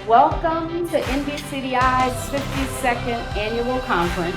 Welcome to NBCDI's 52nd annual conference.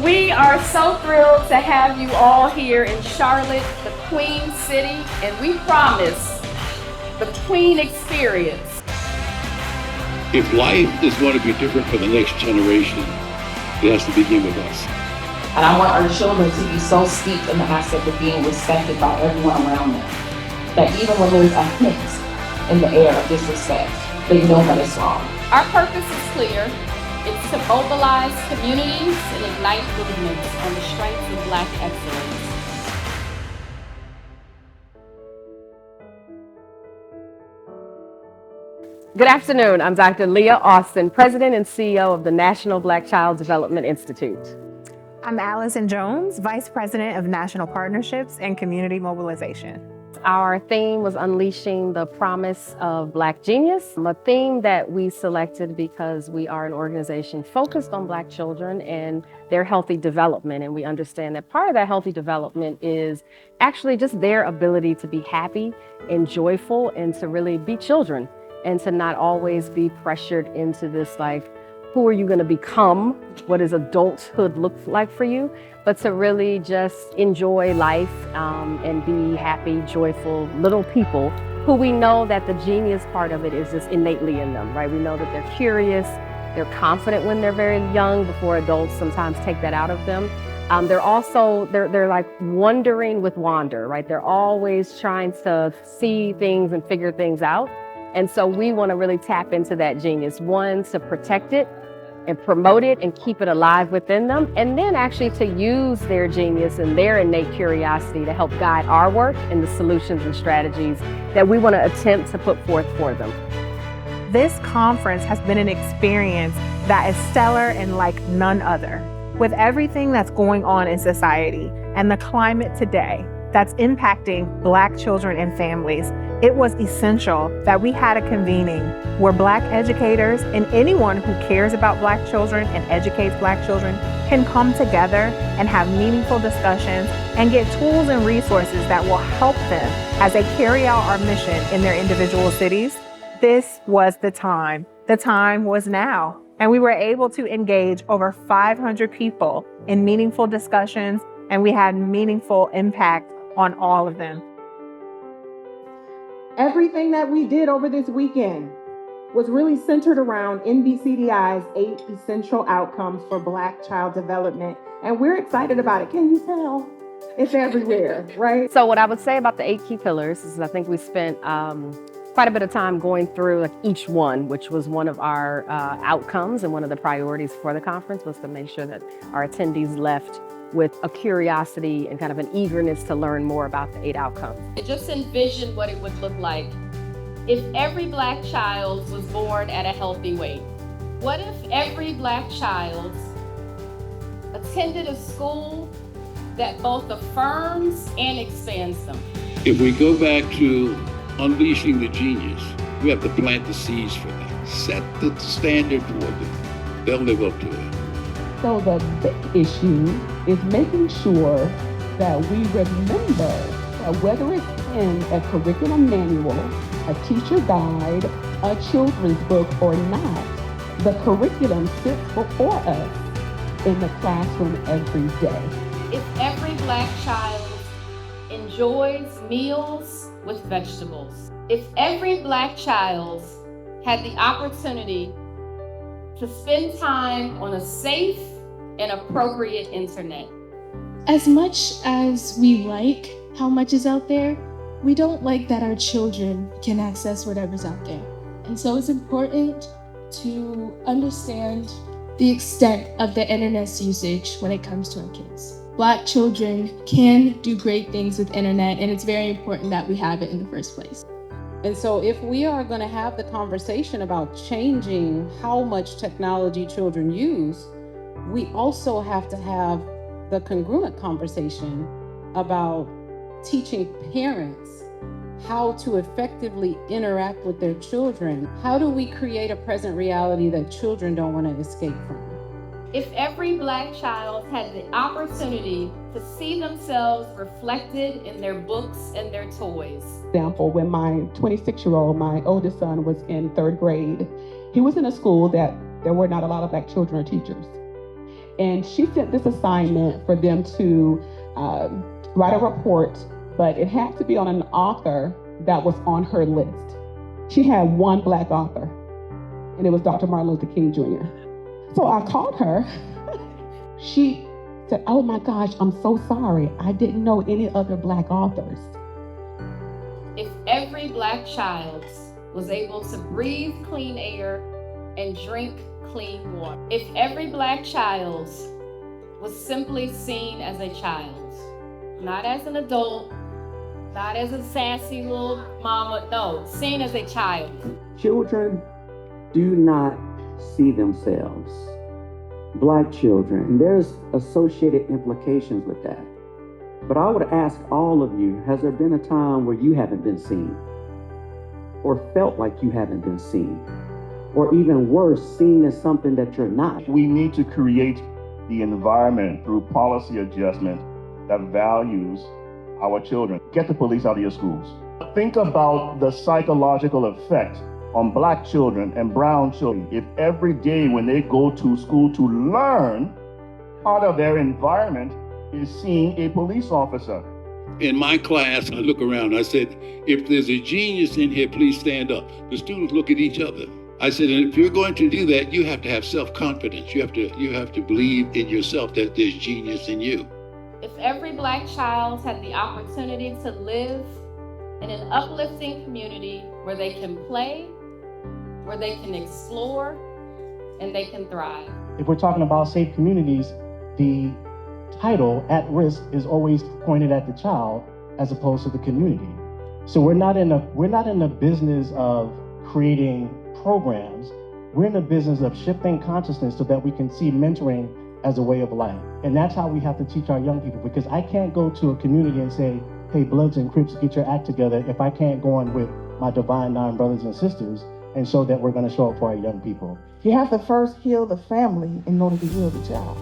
We are so thrilled to have you all here in Charlotte, the Queen City, and we promise the Queen experience. If life is going to be different for the next generation, it has to begin with us. And I want our children to be so steeped in the aspect of being respected by everyone around them, that even when there's a hint in the air of disrespect, they know that it's wrong. Our purpose is clear. It's to mobilize communities and ignite movements on the strength of Black excellence. Good afternoon. I'm Dr. Leah Austin, President and CEO of the National Black Child Development Institute. I'm Allison Jones, Vice President of National Partnerships and Community Mobilization. Our theme was Unleashing the Promise of Black Genius, a theme that we selected because we are an organization focused on Black children and their healthy development. And we understand that part of that healthy development is actually just their ability to be happy and joyful and to really be children and to not always be pressured into this, like, who are you going to become? What does adulthood look like for you? But to really just enjoy life and be happy, joyful little people who we know that the genius part of it is just innately in them, right? We know that they're curious, they're confident when they're very young before adults sometimes take that out of them. They're also, they're like wondering with wonder, right? They're always trying to see things and figure things out. And so we want to really tap into that genius, one, to protect it and promote it and keep it alive within them, and then actually to use their genius and their innate curiosity to help guide our work and the solutions and strategies that we want to attempt to put forth for them. This conference has been an experience that is stellar and like none other. With everything that's going on in society and the climate today that's impacting Black children and families, it was essential that we had a convening where Black educators and anyone who cares about Black children and educates Black children can come together and have meaningful discussions and get tools and resources that will help them as they carry out our mission in their individual cities. This was the time. The time was now. And we were able to engage over 500 people in meaningful discussions, and we had meaningful impact on all of them. Everything that we did over this weekend was really centered around NBCDI's 8 essential outcomes for Black child development. And we're excited about it. Can you tell? It's everywhere, right? So what I would say about the 8 key pillars is I think we spent quite a bit of time going through like each one, which was one of our outcomes, and one of the priorities for the conference was to make sure that our attendees left with a curiosity and kind of an eagerness to learn more about the 8 outcomes. Just envision what it would look like if every Black child was born at a healthy weight. What if every Black child attended a school that both affirms and expands them? If we go back to unleashing the genius, we have to plant the seeds for them, set the standard for them. They'll live up to it. So the big issue is making sure that we remember that whether it's in a curriculum manual, a teacher guide, a children's book or not, the curriculum sits before us in the classroom every day. If every Black child enjoys meals with vegetables, if every Black child had the opportunity to spend time on a safe and appropriate internet. As much as we like how much is out there, we don't like that our children can access whatever's out there. And so it's important to understand the extent of the internet's usage when it comes to our kids. Black children can do great things with internet, and it's very important that we have it in the first place. And so if we are going to have the conversation about changing how much technology children use, we also have to have the congruent conversation about teaching parents how to effectively interact with their children. How do we create a present reality that children don't want to escape from? If every Black child had the opportunity to see themselves reflected in their books and their toys. Example, when my 26-year-old, my oldest son, was in 3rd grade, He was in a school that there were not a lot of Black children or teachers. And she sent this assignment for them to write a report, but it had to be on an author that was on her list. She had one Black author, and it was Dr. Martin Luther King Jr. So I called her. She said, "Oh my gosh, I'm so sorry. I didn't know any other Black authors." If every Black child was able to breathe clean air and drink clean water, if every Black child was simply seen as a child, not as an adult, not as a sassy little mama, no, seen as a child. Children do not see themselves. Black children, and there's associated implications with that. But I would ask all of you, has there been a time where you haven't been seen? Or felt like you haven't been seen? Or even worse, seen as something that you're not? We need to create the environment through policy adjustment that values our children. Get the police out of your schools. Think about the psychological effect on Black children and brown children if every day when they go to school to learn, part of their environment is seeing a police officer. In my class, I look around, I said, if there's a genius in here, please stand up. The students look at each other. I said, and if you're going to do that, you have to have self-confidence. You have to believe in yourself that there's genius in you. If every Black child had the opportunity to live in an uplifting community where they can play, where they can explore, and they can thrive. If we're talking about safe communities, the title at risk is always pointed at the child as opposed to the community. So we're not in a business of creating programs. We're in the business of shifting consciousness so that we can see mentoring as a way of life. And that's how we have to teach our young people, because I can't go to a community and say, hey, Bloods and Crips, get your act together, if I can't go on with my Divine Nine brothers and sisters and show that we're going to show up for our young people. You have to first heal the family in order to heal the child,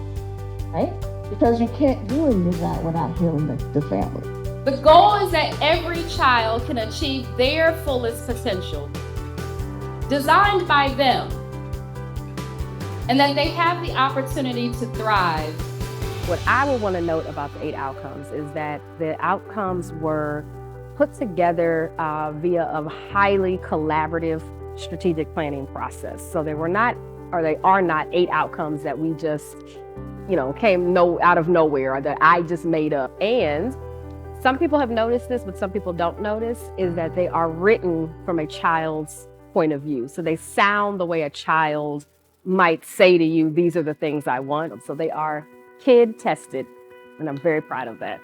right? Because you can't do any of that without healing the family. The goal is that every child can achieve their fullest potential, designed by them, and that they have the opportunity to thrive. What I would want to note about the 8 outcomes is that the outcomes were put together via a highly collaborative strategic planning process. So they are not 8 outcomes that we just, came out of nowhere or that I just made up. And some people have noticed this, but some people don't notice, is that they are written from a child's point of view. So they sound the way a child might say to you, these are the things I want. So they are kid tested, and I'm very proud of that.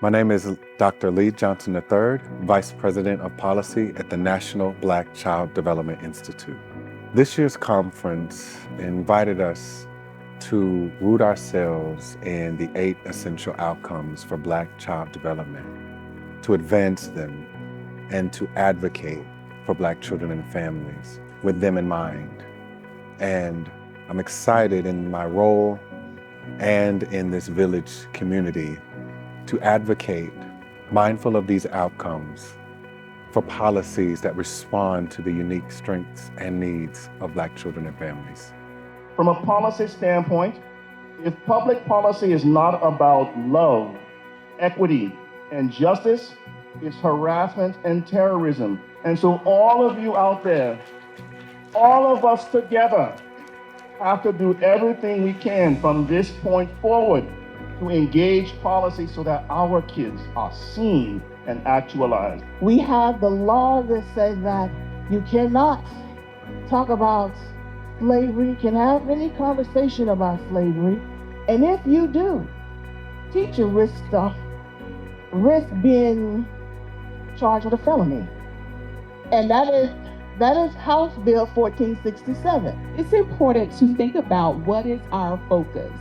My name is Dr. Lee Johnson III, Vice President of Policy at the National Black Child Development Institute. This year's conference invited us to root ourselves in the 8 essential outcomes for Black child development, to advance them, and to advocate for Black children and families with them in mind. And I'm excited in my role and in this village community to advocate, mindful of these outcomes, for policies that respond to the unique strengths and needs of Black children and families. From a policy standpoint, if public policy is not about love, equity, and justice, it's harassment and terrorism. And so all of you out there, all of us together have to do everything we can from this point forward to engage policy so that our kids are seen and actualized. We have the law that says that you cannot talk about slavery, can have any conversation about slavery. And if you do, teacher risks being charged with a felony. And that is House Bill 1467. It's important to think about what is our focus.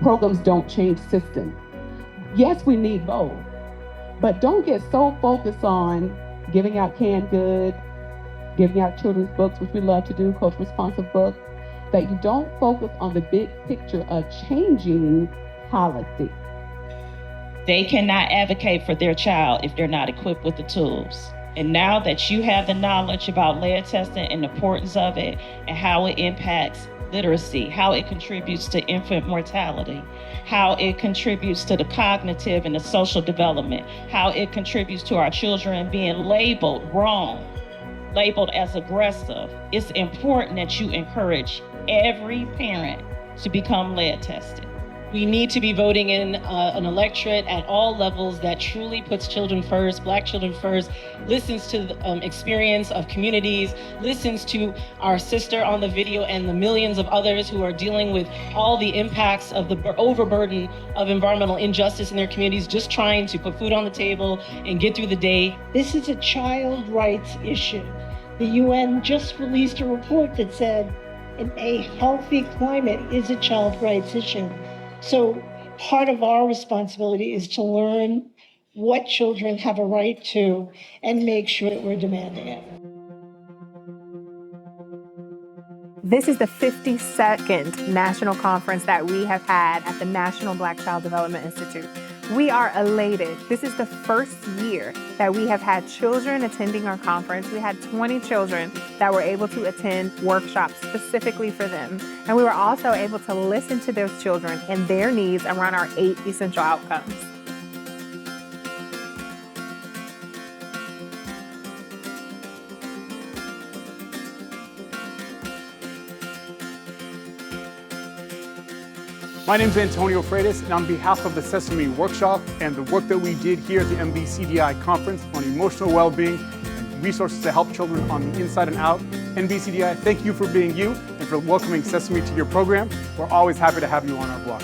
Programs don't change systems. Yes, we need both, but don't get so focused on giving out canned goods, giving out children's books, which we love to do, culturally responsive books, that you don't focus on the big picture of changing policy. They cannot advocate for their child if they're not equipped with the tools. And now that you have the knowledge about lead testing and the importance of it and how it impacts literacy, how it contributes to infant mortality, how it contributes to the cognitive and the social development, how it contributes to our children being labeled wrong, labeled as aggressive, it's important that you encourage every parent to become lead tested. We need to be voting in an electorate at all levels that truly puts children first, Black children first, listens to the experience of communities, listens to our sister on the video and the millions of others who are dealing with all the impacts of the overburden of environmental injustice in their communities, just trying to put food on the table and get through the day. This is a child rights issue. The UN just released a report that said a healthy climate is a child rights issue. So part of our responsibility is to learn what children have a right to and make sure that we're demanding it. This is the 52nd national conference that we have had at the National Black Child Development Institute. We are elated. This is the first year that we have had children attending our conference. We had 20 children that were able to attend workshops specifically for them. And we were also able to listen to those children and their needs around our 8 essential outcomes. My name is Antonio Freitas, and on behalf of the Sesame Workshop and the work that we did here at the NBCDI conference on emotional well-being and resources to help children on the inside and out, NBCDI, thank you for being you and for welcoming Sesame to your program. We're always happy to have you on our block.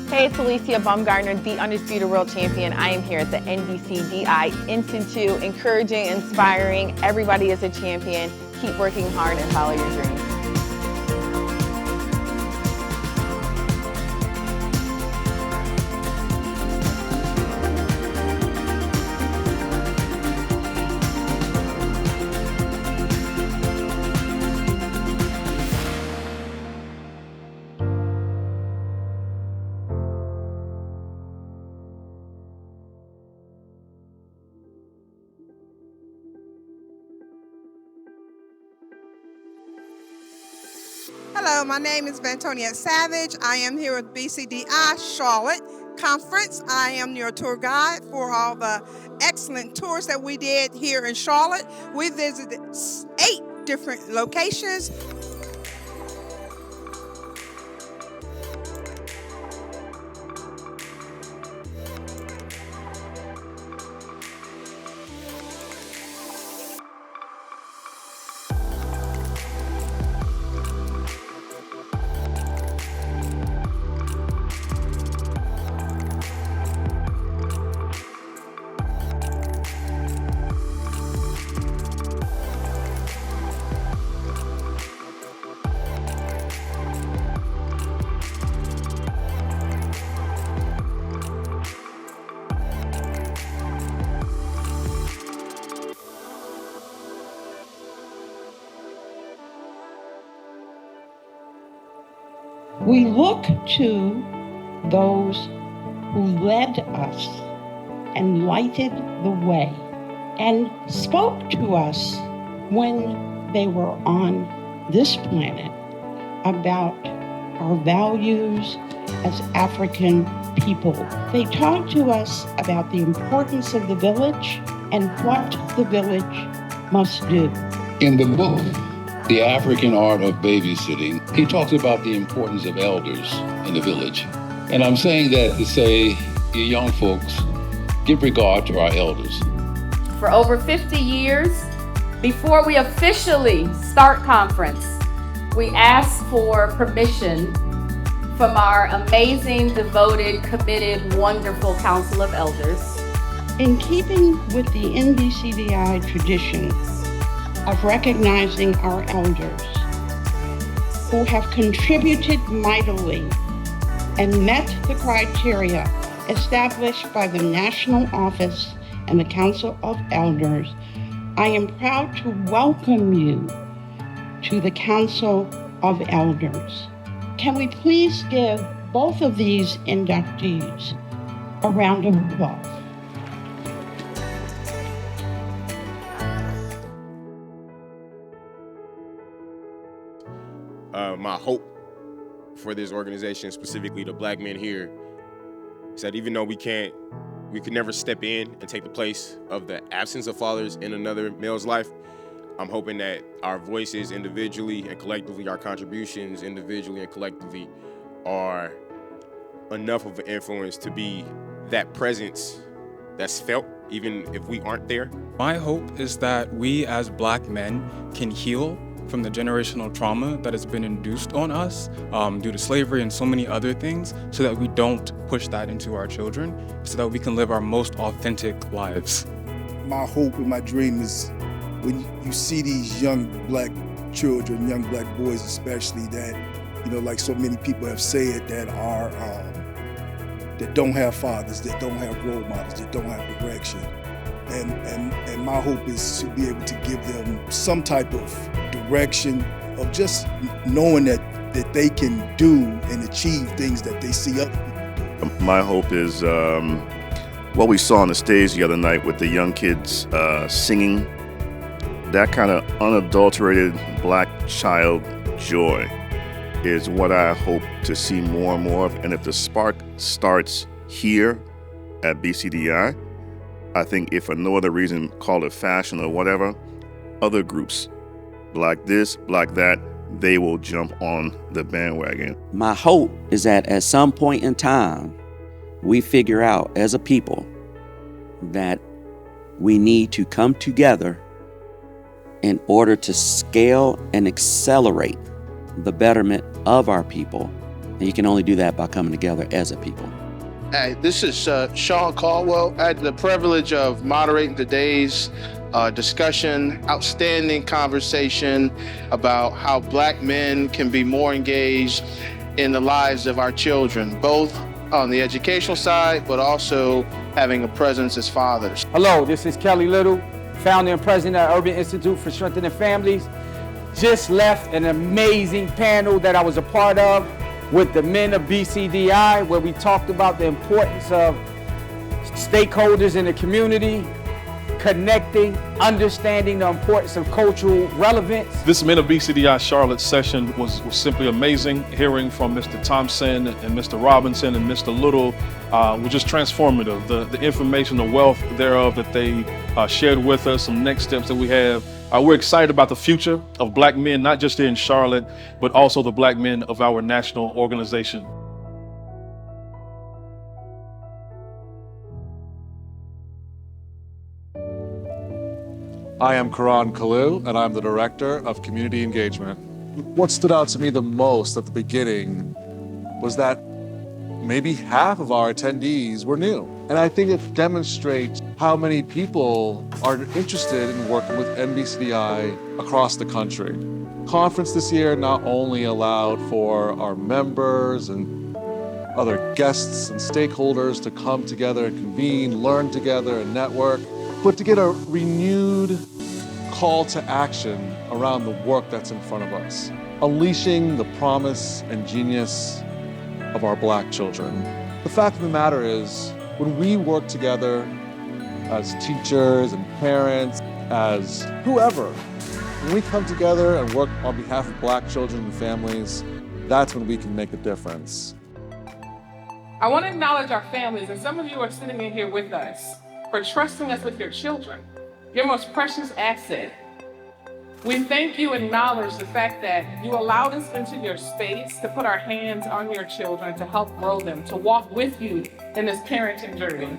Hey, it's Alicia Baumgartner, the Undisputed World Champion. I am here at the NBCDI Institute, encouraging, inspiring. Everybody is a champion. Keep working hard and follow your dreams. Hello, my name is Vantonia Savage. I am here with BCDI Charlotte Conference. I am your tour guide for all the excellent tours that we did here in Charlotte. We visited 8 different locations. We look to those who led us and lighted the way and spoke to us when they were on this planet about our values as African people. They talked to us about the importance of the village and what the village must do. In the book, The African Art of Babysitting, he talks about the importance of elders in the village. And I'm saying that to say, you young folks, give regard to our elders. For over 50 years, before we officially start conference, we ask for permission from our amazing, devoted, committed, wonderful Council of Elders. In keeping with the NBCDI tradition of recognizing our elders who have contributed mightily and met the criteria established by the National Office and the Council of Elders, I am proud to welcome you to the Council of Elders. Can we please give both of these inductees a round of applause. My hope for this organization, specifically the Black men here, is that even though we could never step in and take the place of the absence of fathers in another male's life, I'm hoping that our voices individually and collectively, our contributions individually and collectively, are enough of an influence to be that presence that's felt even if we aren't there. My hope is that we as Black men can heal from the generational trauma that has been induced on us due to slavery and so many other things, so that we don't push that into our children, so that we can live our most authentic lives. My hope and my dream is when you see these young Black children, young Black boys especially, that, you know, like so many people have said, that are that don't have fathers, that don't have role models, that don't have direction. And my hope is to be able to give them some type of direction of just knowing that they can do and achieve things that they see other people do. My hope is what we saw on the stage the other night with the young kids singing, that kind of unadulterated Black child joy is what I hope to see more and more of. And if the spark starts here at BCDI, I think if for no other reason, call it fashion or whatever, other groups, Black this, Black that, they will jump on the bandwagon. My hope is that at some point in time, we figure out as a people that we need to come together in order to scale and accelerate the betterment of our people. And you can only do that by coming together as a people. Hey, this is Sean Caldwell. I had the privilege of moderating today's discussion, outstanding conversation about how Black men can be more engaged in the lives of our children, both on the educational side, but also having a presence as fathers. Hello, this is Kelly Little, founder and president of Urban Institute for Strengthening Families. Just left an amazing panel that I was a part of with the men of BCDI, where we talked about the importance of stakeholders in the community, connecting, understanding the importance of cultural relevance. This Men of BCDI Charlotte session was simply amazing. Hearing from Mr. Thompson and Mr. Robinson and Mr. Little was just transformative. The information, the wealth thereof that they shared with us, some next steps that we have. We're excited about the future of Black men, not just here in Charlotte, but also the Black men of our national organization. I am Karan Khalil, and I'm the Director of Community Engagement. What stood out to me the most at the beginning was that maybe half of our attendees were new. And I think it demonstrates how many people are interested in working with NBCDI across the country. Conference this year not only allowed for our members and other guests and stakeholders to come together and convene, learn together and network, but to get a renewed call to action around the work that's in front of us, unleashing the promise and genius of our Black children. The fact of the matter is, when we work together as teachers and parents, as whoever, when we come together and work on behalf of Black children and families, that's when we can make a difference. I want to acknowledge our families, and some of you are sitting in here with us, for trusting us with your children, your most precious asset. We thank you and acknowledge the fact that you allowed us into your space to put our hands on your children, to help grow them, to walk with you in this parenting journey.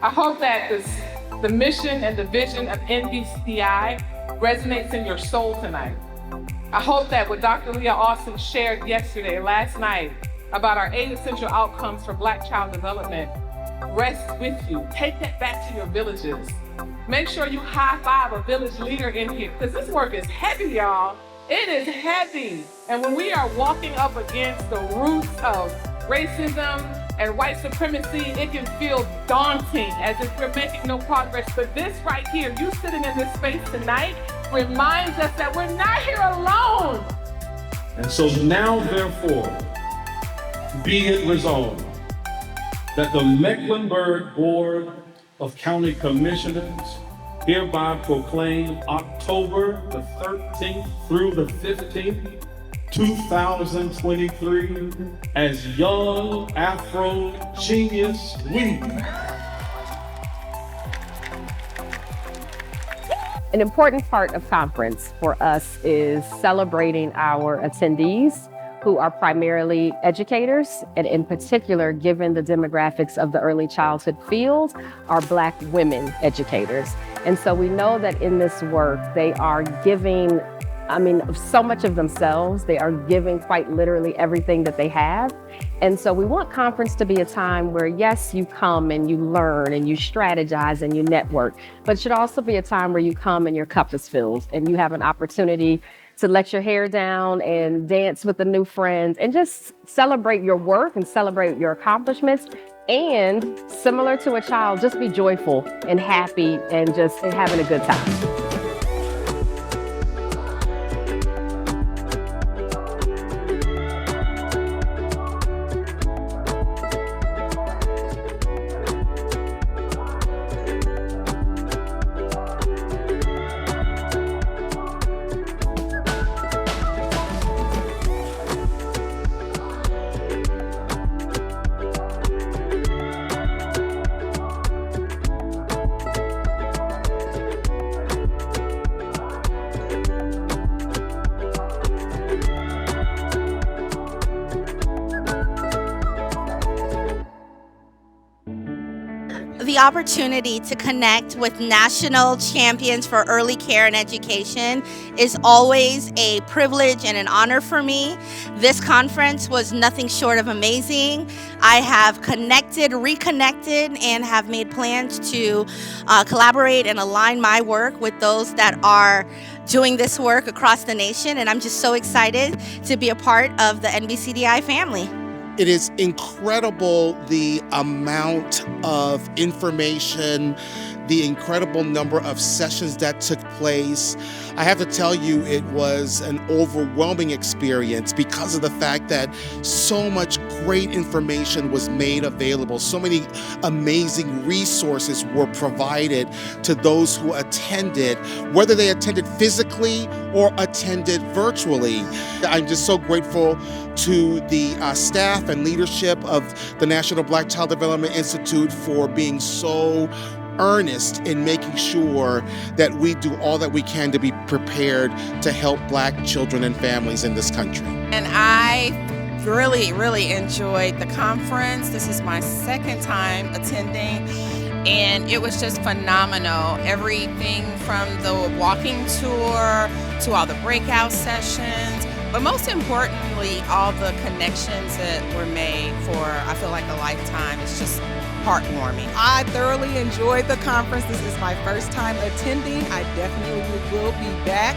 I hope that the mission and the vision of NBCDI resonates in your soul tonight. I hope that what Dr. Leah Austin shared last night, about our 8 essential outcomes for Black child development rests with you. Take that back to your villages. Make sure you high five a village leader in here, because this work is heavy, y'all. It is heavy. And when we are walking up against the roots of racism and white supremacy, it can feel daunting, as if we're making no progress. But this right here, you sitting in this space tonight, reminds us that we're not here alone. And so now, therefore, Be it resolved that the Mecklenburg Board of County Commissioners hereby proclaim October the 13th through the 15th, 2023 as Young Afro Genius Week. An important part of conference for us is celebrating our attendees who are primarily educators, and in particular, given the demographics of the early childhood field, are Black women educators. And so we know that in this work, they are giving, so much of themselves. They are giving quite literally everything that they have. And so we want conference to be a time where, yes, you come and you learn and you strategize and you network, but it should also be a time where you come and your cup is filled and you have an opportunity to let your hair down and dance with the new friends and just celebrate your work and celebrate your accomplishments. And similar to a child, just be joyful and happy and just having a good time. The opportunity to connect with national champions for early care and education is always a privilege and an honor for me. This conference was nothing short of amazing. I have connected, reconnected, and have made plans to collaborate and align my work with those that are doing this work across the nation, and I'm just so excited to be a part of the NBCDI family. It is incredible the amount of information, the incredible number of sessions that took place. I have to tell you, it was an overwhelming experience because of the fact that so much great information was made available. So many amazing resources were provided to those who attended, whether they attended physically or attended virtually. I'm just so grateful to the staff and leadership of the National Black Child Development Institute for being so earnest in making sure that we do all that we can to be prepared to help Black children and families in this country. And I really enjoyed the conference. This is my second time attending, and it was just phenomenal. Everything from the walking tour to all the breakout sessions, but most importantly, all the connections that were made for, I feel like, a lifetime. It's just heartwarming. I thoroughly enjoyed the conference. This is my first time attending. I definitely will be back.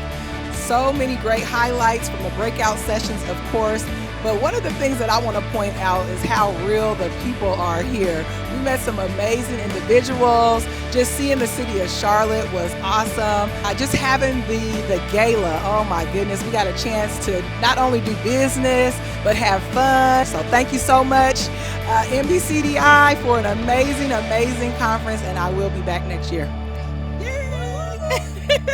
So many great highlights from the breakout sessions, of course. But one of the things that I want to point out is how real the people are here. We met some amazing individuals. Just seeing the city of Charlotte was awesome. Just having the gala, oh my goodness, we got a chance to not only do business, but have fun. So thank you so much, NBCDI, for an amazing conference, and I will be back next year. Yay!